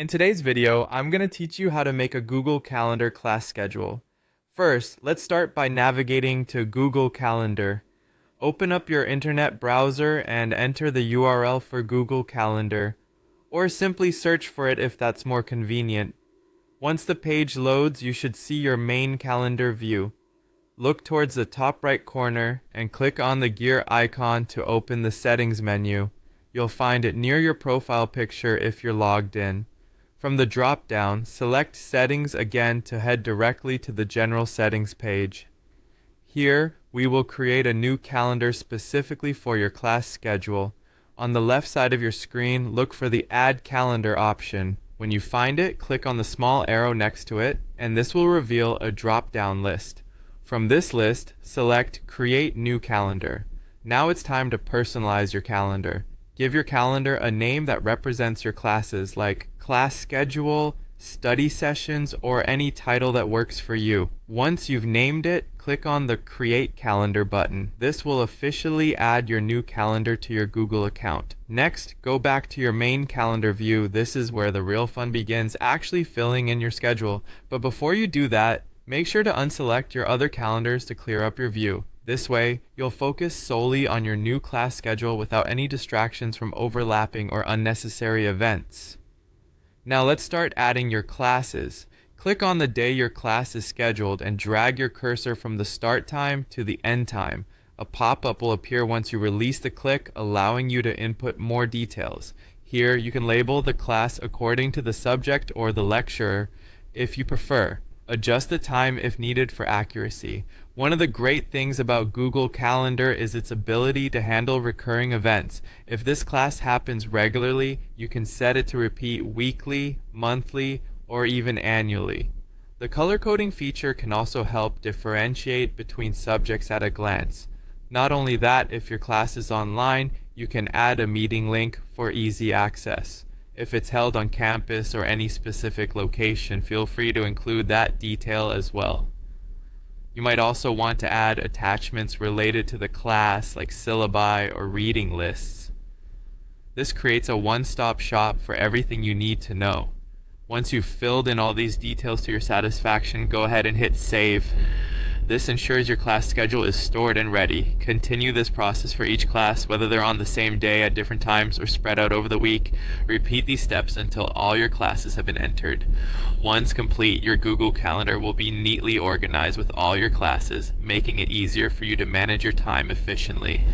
In today's video, I'm going to teach you how to make a Google Calendar class schedule. First, let's start by navigating to Google Calendar. Open up your internet browser and enter the URL for Google Calendar, or simply search for it if that's more convenient. Once the page loads, you should see your main calendar view. Look towards the top right corner and click on the gear icon to open the settings menu. You'll find it near your profile picture if you're logged in. From the drop-down, select Settings again to head directly to the General Settings page. Here, we will create a new calendar specifically for your class schedule. On the left side of your screen, look for the Add Calendar option. When you find it, click on the small arrow next to it, and this will reveal a drop-down list. From this list, select Create New Calendar. Now it's time to personalize your calendar. Give your calendar a name that represents your classes, like class schedule, study sessions, or any title that works for you. Once you've named it, click on the Create Calendar button. This will officially add your new calendar to your Google account. Next, go back to your main calendar view. This is where the real fun begins, actually filling in your schedule. But before you do that, make sure to unselect your other calendars to clear up your view. This way, you'll focus solely on your new class schedule without any distractions from overlapping or unnecessary events. Now let's start adding your classes. Click on the day your class is scheduled and drag your cursor from the start time to the end time. A pop-up will appear once you release the click, allowing you to input more details. Here, you can label the class according to the subject or the lecturer if you prefer. Adjust the time if needed for accuracy. One of the great things about Google Calendar is its ability to handle recurring events. If this class happens regularly, you can set it to repeat weekly, monthly, or even annually. The color coding feature can also help differentiate between subjects at a glance. Not only that, if your class is online, you can add a meeting link for easy access. If it's held on campus or any specific location, feel free to include that detail as well. You might also want to add attachments related to the class, like syllabi or reading lists. This creates a one-stop shop for everything you need to know. Once you've filled in all these details to your satisfaction, go ahead and hit save. This ensures your class schedule is stored and ready. Continue this process for each class, whether they're on the same day at different times or spread out over the week. Repeat these steps until all your classes have been entered. Once complete, your Google Calendar will be neatly organized with all your classes, making it easier for you to manage your time efficiently.